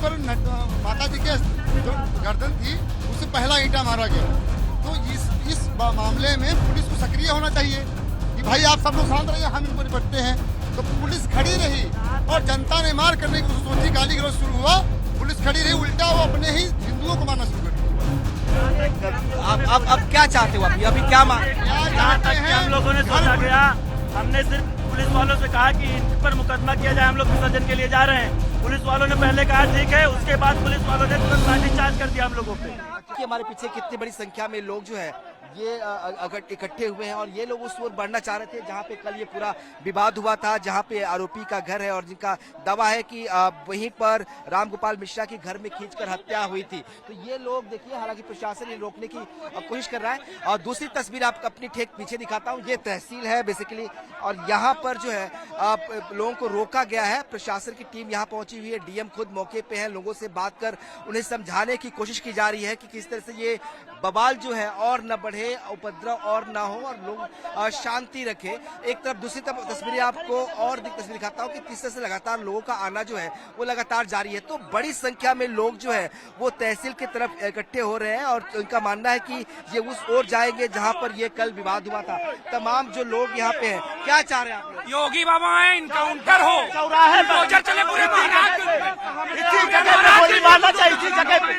पर माता जी के जो गर्दन थी उससे पहला ईंटा मारा गया। तो इस मामले में पुलिस को सक्रिय होना चाहिए कि भाई आप सब लोग शांत रहिए, हम इनको निपटते हैं। तो पुलिस खड़ी रही और जनता ने मार करने की कोशिश की, गाली गलौज शुरू हुआ, पुलिस खड़ी रही, उल्टा वो अपने ही हिंदुओं को मारना शुरू कर दिया। अब क्या चाहते हो अभी क्या यहाँ तक कि हम लोगों ने सोचा गया, हमने सिर्फ पुलिस वालों से कहा कि इन पर मुकदमा किया जाए, हम लोग विसर्जन के लिए जा रहे हैं। पुलिस वालों ने पहले कहा ठीक है, उसके बाद पुलिस वालों ने तुरंत लाठीचार्ज कर दिया हम लोगों पे। कि हमारे पीछे कितनी बड़ी संख्या में लोग जो है ये इकट्ठे हुए हैं और ये लोग उस ओर बढ़ना चाह रहे थे जहां पे कल ये पूरा विवाद हुआ था, जहां पे आरोपी का घर है और जिनका दावा है कि वहीं पर रामगोपाल मिश्रा के घर में खींचकर हत्या हुई थी। तो ये लोग देखिए, हालांकि प्रशासन इन्हें रोकने की कोशिश कर रहा है। और दूसरी तस्वीर आपको अपनी ठीक पीछे दिखाता हूँ, ये तहसील है बेसिकली, और यहाँ पर जो है लोगों को रोका गया है। प्रशासन की टीम यहाँ पहुंची हुई है, डीएम खुद मौके पे है, लोगों से बात कर उन्हें समझाने की कोशिश की जा रही है कि किस तरह से ये बवाल जो है और न बढ़े, उपद्रव और ना हो और लोग शांति रखे। एक तरफ दूसरी तरफ तस्वीरें आपको और तस्वीर दिखाता हूँ कि किस तरह से लगातार लोगों का आना जो है वो लगातार जारी है। तो बड़ी संख्या में लोग जो है वो तहसील की तरफ इकट्ठे हो रहे हैं और उनका मानना है कि ये उस ओर जाएंगे जहाँ पर ये कल विवाद हुआ था। तमाम जो लोग यहाँ पे हैं, क्या चाह रहे हैं आप लोग? योगी बाबा है, इनकाउंटर हो, चौराहे बुलडोजर चले पूरे गोली मारना चाहिए, इसी जगह पे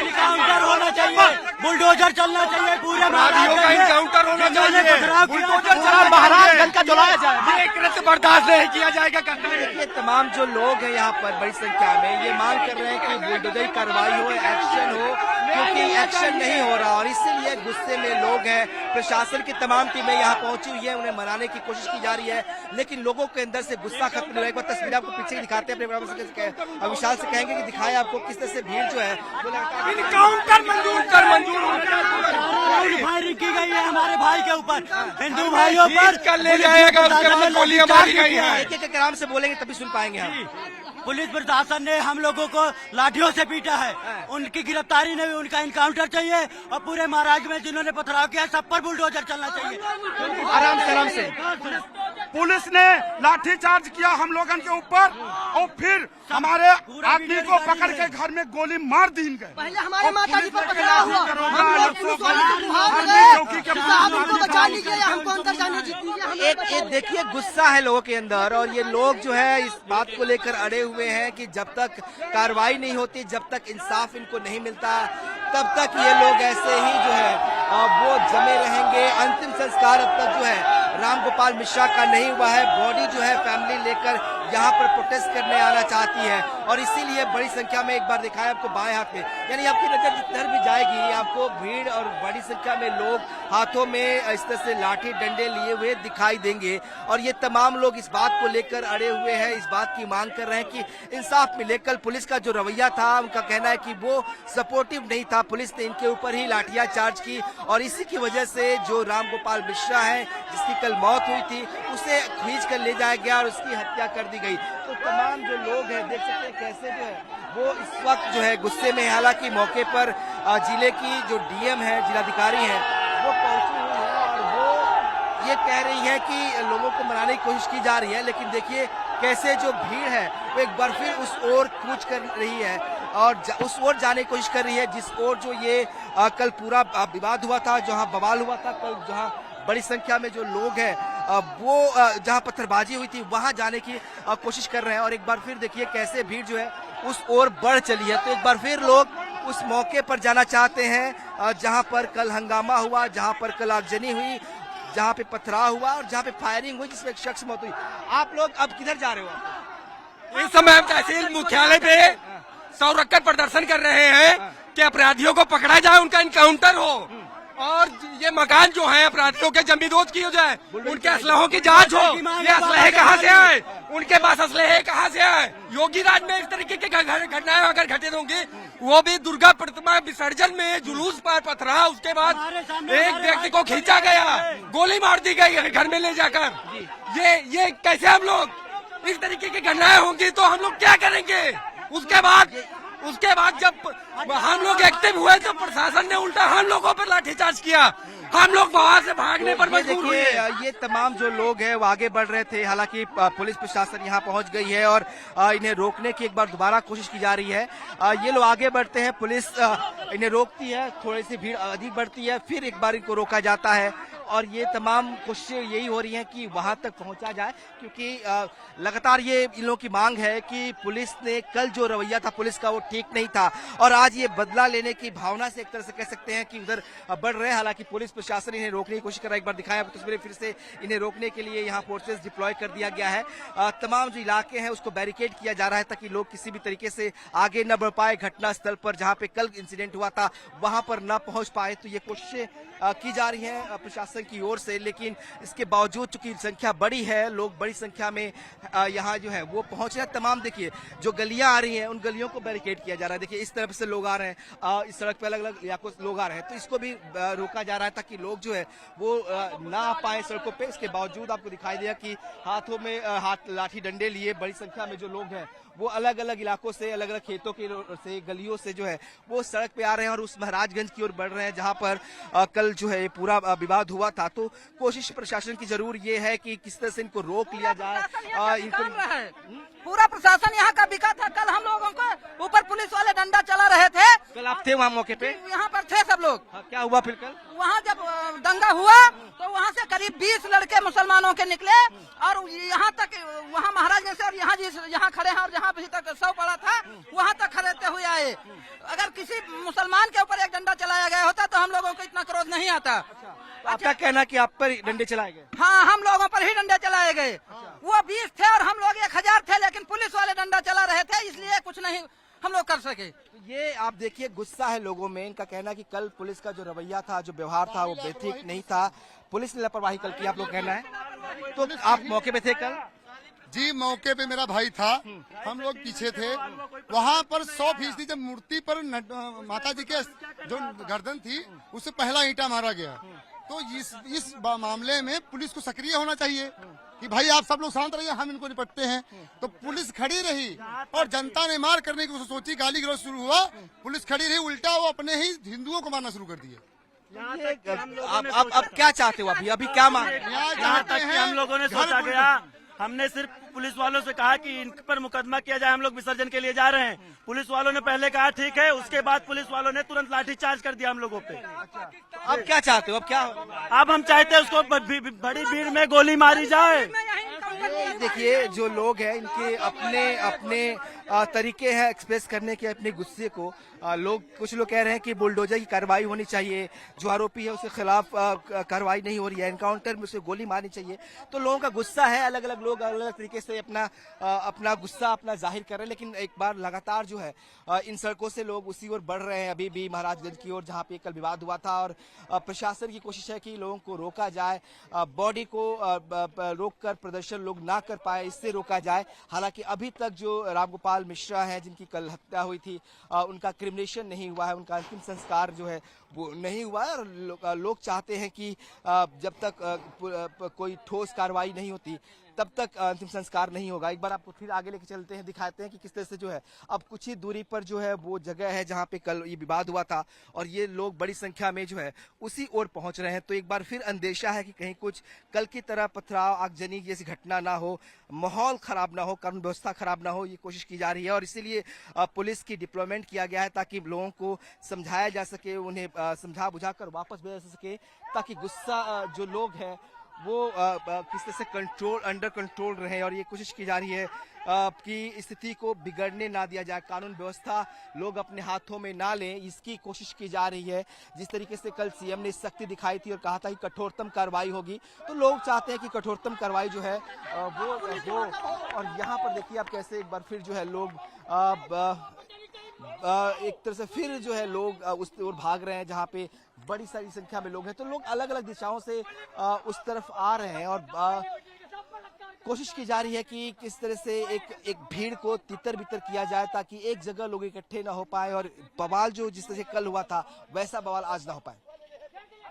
इनकाउंटर होना चाहिए, बुलडोजर चलना चाहिए, पूरे का इनकाउंटर होना चाहिए, बुलडोजर चला महाराजगंज का जलाया जाए, ये कृत्य बर्दाश्त नहीं किया जाएगा। ये तमाम जो लोग हैं यहाँ पर बड़ी संख्या में ये मांग कर रहे हैं कि बुलडोजर कार्रवाई हो, एक्शन हो, क्योंकि एक्शन नहीं हो रहा और इसीलिए गुस्से में लोग हैं। प्रशासन की तमाम टीमें यहाँ पहुंची हुई है, उन्हें मनाने की कोशिश की जा रही है, लेकिन लोगों के अंदर से गुस्सा खत्म नहीं हो रहा। एक बार तस्वीर आपको पीछे दिखाते हैं अपने विशाल से कहेंगे कि दिखाए आपको किस तरह से भीड़ जो है इनकाउंटर मंजूर कर, मंजूर फायरिंग की गई है हमारे भाई के ऊपर, हिंदू भाइयों पर कर ले जाएगा, उसके बाद गोलियां मारी गई हैं। एक एक आराम से बोलेंगे तभी सुन पाएंगे हम। पुलिस प्रशासन ने हम लोगों को लाठियों से पीटा है, उनकी गिरफ्तारी नहीं हुई, उनका इनकाउंटर चाहिए और पूरे महाराज में जिन्होंने पथराव किया सब पर बुलडोजर चलना चाहिए। आराम से पुलिस ने लाठीचार्ज किया हम लोगों के ऊपर और फिर हमारे आदमी को पकड़ के घर में गोली मार दी गए। पहले हमारे माता जी पर पथराव हुआ, हम लोग पुलिस वालों को गुहार लगे, साहब हमको बचा लीजिए, हमको अंदर जाने दीजिए। एक देखिए गुस्सा है लोगों के अंदर और ये लोग जो है इस बात को लेकर अड़े हुए हैं कि जब तक कार्रवाई नहीं होती, जब तक इंसाफ इनको नहीं मिलता, तब तक ये लोग ऐसे ही जो है वो जमे रहेंगे। अंतिम संस्कार अब तक जो है रामगोपाल मिश्रा का नहीं हुआ है। बॉडी जो है फैमिली लेकर यहाँ पर प्रोटेस्ट करने आना चाहती है और इसीलिए बड़ी संख्या में एक बार दिखाया आपको बाएं हाथ में, यानी आपकी नजर जिधर भी जाएगी आपको भीड़ और बड़ी संख्या में लोग हाथों में इस तरह से लाठी डंडे लिए हुए दिखाई देंगे और ये तमाम लोग इस बात को लेकर अड़े हुए हैं, इस बात की मांग कर रहे हैं कि इंसाफ मिले। कल पुलिस का जो रवैया था, उनका कहना है कि वो सपोर्टिव नहीं था, पुलिस ने इनके ऊपर ही लाठियां चार्ज की और इसी की वजह से जो रामगोपाल मिश्रा है जिसकी कल मौत हुई थी उसे खींच कर ले जाया गया और उसकी हत्या कर दी गई। तो तमाम जो लोग हैं देख सकते हैं कैसे जो है वो इस वक्त जो है गुस्से में। हालांकि मौके पर जिले की जो डीएम है, जिलाधिकारी है, वो पहुंची हुई है और वो ये कह रही है कि लोगों को मनाने की कोशिश की जा रही है, लेकिन देखिए कैसे जो भीड़ है वो एक बार फिर उस ओर कूच कर रही है और उस ओर जाने की कोशिश कर रही है जिस ओर जो ये कल पूरा विवाद हुआ था, जहां बवाल हुआ था, कल जहां बड़ी संख्या में जो लोग हैं वो जहां पत्थरबाजी हुई थी वहां जाने की कोशिश कर रहे हैं और एक बार फिर देखिए कैसे भीड़ जो है उस ओर बढ़ चली है। तो एक बार फिर लोग उस मौके पर जाना चाहते हैं जहां पर कल हंगामा हुआ, जहां पर कल आगजनी हुई, जहां पे पथराव हुआ और जहां पे फायरिंग हुई जिसमें एक शख्स मौत हुई। आप लोग अब किधर जा रहे हो? इस समय हम तहसील मुख्यालय पे संरक्षण प्रदर्शन कर रहे हैं कि अपराधियों को पकड़ा जाए, उनका इनकाउंटर हो और ये मकान जो है अपराधियों के जमींदोज की हो जाए, उनके असलहों की जांच हो। ये असलहे कहाँ से आए, उनके पास असलहे कहाँ से आए? योगी राज में इस तरीके की घटनाएं अगर घटित होंगी, वो भी दुर्गा प्रतिमा विसर्जन में जुलूस पर पथरा, उसके बाद एक व्यक्ति को खींचा गया, गोली मार दी गई घर में ले जाकर। ये कैसे हम लोग इस तरीके की घटनाएं होंगी तो हम लोग क्या करेंगे? उसके बाद जब हम लोग एक्टिव हुए तो प्रशासन ने उल्टा हम लोगों पर लाठीचार्ज किया। हम लोग वहां से भागने पर ये मजबूर हुए। देखिए, ये तमाम जो लोग हैं वो आगे बढ़ रहे थे। हालांकि पुलिस प्रशासन यहाँ पहुंच गई है और इन्हें रोकने की एक बार दोबारा कोशिश की जा रही है। ये लोग आगे बढ़ते हैं, पुलिस इन्हें रोकती है, थोड़ी सी भीड़ अधिक बढ़ती है, फिर एक बार इनको रोका जाता है और ये तमाम कोशिशें यही हो रही हैं कि वहां तक पहुंचा जाए, क्योंकि लगातार ये इन लोगों की मांग है कि पुलिस ने कल जो रवैया था पुलिस का वो ठीक नहीं था और आज ये बदला लेने की भावना से एक तरह से कह सकते हैं कि उधर बढ़ रहे हैं। हालांकि पुलिस प्रशासन इन्हें रोकने की कोशिश कर रहा है। एक बार दिखाया तस्वीरें फिर से, इन्हें रोकने के लिए यहाँ फोर्सेस डिप्लॉय कर दिया गया है। तमाम जो इलाके हैं उसको बैरिकेड किया जा रहा है ताकि लोग किसी भी तरीके से आगे न बढ़ पाए, घटना स्थल पर जहाँ पे कल इंसिडेंट हुआ था वहां पर न पहुंच पाए। तो ये कोशिशें की जा रही हैं प्रशासन की ओर से, लेकिन इसके बावजूद चूंकि संख्या बड़ी है, लोग बड़ी संख्या में यहाँ जो है वो पहुंच रहे हैं। तमाम देखिए जो गलियां आ रही हैं उन गलियों को बैरिकेड किया जा रहा है। देखिए इस तरफ से लोग आ रहे हैं, इस सड़क पे अलग अलग इलाकों से लोग आ रहे हैं, तो इसको भी रोका जा रहा है ताकि लोग जो है वो ना आ पाए सड़कों पे। इसके बावजूद आपको दिखाई दिया कि हाथों में लाठी डंडे लिए बड़ी संख्या में जो लोग हैं वो अलग अलग इलाकों से, अलग अलग खेतों के से, गलियों से जो है वो सड़क पे आ रहे हैं और उस महाराजगंज की ओर बढ़ रहे हैं जहां पर कल जो है पूरा विवाद हुआ था। तो कोशिश प्रशासन की जरूर ये है कि किस तरह से इनको रोक लिया जाए। इनको पूरा प्रशासन यहाँ का बिका था। कल हम लोगों को ऊपर पुलिस वाले डंडा चला रहे थे। कल आप थे वहाँ मौके पे? यहाँ पर थे सब लोग। हाँ, क्या हुआ फिर कल? वहाँ जब दंगा हुआ तो वहाँ से करीब 20 लड़के मुसलमानों के निकले और यहाँ तक, वहाँ महाराजगंज से और यहाँ खड़े हैं और जहाँ भी तक शव पड़ा था वहाँ तक खड़े हुए आए। अगर किसी मुसलमान के ऊपर एक डंडा चलाया गया होता तो हम लोगों को इतना क्रोध नहीं आता। आपका कहना कि आप पर डंडे चलाए गए? हाँ, हम लोगों पर ही डंडे चलाए गए। वो 20 थे और हम लोग 1000 थे, लेकिन पुलिस वाले डंडा चला रहे थे, इसलिए कुछ नहीं हम लोग कर सके। ये आप देखिए गुस्सा है लोगों में। इनका कहना कि कल पुलिस का जो रवैया था, जो व्यवहार था वो बेठीक नहीं था, पुलिस ने लापरवाही कल की, आप लोग कहना है। तो आप मौके पे थे कल? जी, मौके पे मेरा भाई था, हम लोग पीछे थे। वहाँ पर 100% जब मूर्ति पर माता जी के जो गर्दन थी उससे पहला ईंटा मारा गया, तो इस मामले में पुलिस को सक्रिय होना चाहिए कि भाई आप सब लोग शांत रहिए, हम इनको निपटते हैं। तो पुलिस खड़ी रही और जनता ने मार करने की सोची, गाली गलौज शुरू हुआ, पुलिस खड़ी रही, उल्टा वो अपने ही हिंदुओं को मारना शुरू कर दिए। अब क्या चाहते हो? अभी क्या मांग? यहाँ तक कि हम लोगों ने सोचा गया, हमने सिर्फ पुलिस वालों से कहा कि इन पर मुकदमा किया जाए, हम लोग विसर्जन के लिए जा रहे हैं। पुलिस वालों ने पहले कहा ठीक है, उसके बाद पुलिस वालों ने तुरंत लाठीचार्ज कर दिया हम लोगों पे। अब क्या चाहते हो? अब क्या? अब हम चाहते हैं उसको बड़ी भीड़ में गोली मारी जाए। देखिए जो लोग हैं इनके अपने अपने तरीके हैं एक्सप्रेस करने के अपने गुस्से को। कुछ लोग कह रहे हैं कि बुलडोजर की कार्रवाई होनी चाहिए, जो आरोपी है उसके खिलाफ कार्रवाई नहीं हो रही है, एनकाउंटर में उसे गोली मारनी चाहिए। तो लोगों का गुस्सा है, अलग अलग लोग अलग अलग तरीके से अपना गुस्सा अपना जाहिर कर रहे हैं। लेकिन एक बार लगातार जो है इन सड़कों से लोग उसी ओर बढ़ रहे हैं, अभी भी महाराजगंज की ओर जहाँ पे कल विवाद हुआ था। और प्रशासन की कोशिश है कि लोगों को रोका जाए, बॉडी को रोककर प्रदर्शन लोग ना कर पाए, इससे रोका जाए। हालांकि अभी तक जो रामगोपाल मिश्रा है जिनकी कल हत्या हुई थी, उनका क्रिमिनेशन नहीं हुआ है, उनका अंतिम संस्कार जो है वो नहीं हुआ है। और लोग चाहते हैं कि जब तक कोई ठोस कार्रवाई नहीं होती तब तक अंतिम संस्कार नहीं होगा। एक बार आपको फिर आगे लेके चलते हैं, दिखाते हैं कि किस तरह से जो है अब कुछ ही दूरी पर जो है वो जगह है जहां पे कल ये विवाद हुआ था और ये लोग बड़ी संख्या में जो है उसी ओर पहुंच रहे हैं। तो एक बार फिर अंदेशा है कि कहीं कुछ कल की तरह पथराव, आगजनी जैसी घटना ना हो, माहौल खराब ना हो, कानून व्यवस्था खराब ना हो, ये कोशिश की जा रही है। और इसीलिए पुलिस की डिप्लॉयमेंट किया गया है ताकि लोगों को समझाया जा सके, उन्हें समझा बुझा कर वापस भेजा जा सके, ताकि गुस्सा जो लोग हैं वो किस तरह से अंडर कंट्रोल रहे। और ये कोशिश की जा रही है कि स्थिति को बिगड़ने ना दिया जाए, कानून व्यवस्था लोग अपने हाथों में ना लें, इसकी कोशिश की जा रही है। जिस तरीके से कल सीएम ने सख्ती दिखाई थी और कहा था कि कठोरतम कार्रवाई होगी, तो लोग चाहते हैं कि कठोरतम कार्रवाई जो है वो हो। और यहाँ पर देखिए आप कैसे एक बार फिर जो है लोग एक तरह से फिर जो है लोग उस ओर भाग रहे हैं जहाँ पे बड़ी सारी संख्या में लोग हैं। तो लोग अलग अलग दिशाओं से उस तरफ आ रहे हैं और कोशिश की जा रही है कि किस तरह से एक भीड़ को तितर बितर किया जाए ताकि एक जगह लोग इकट्ठे ना हो पाए और बवाल जो जिस तरह से कल हुआ था वैसा बवाल आज ना हो पाए।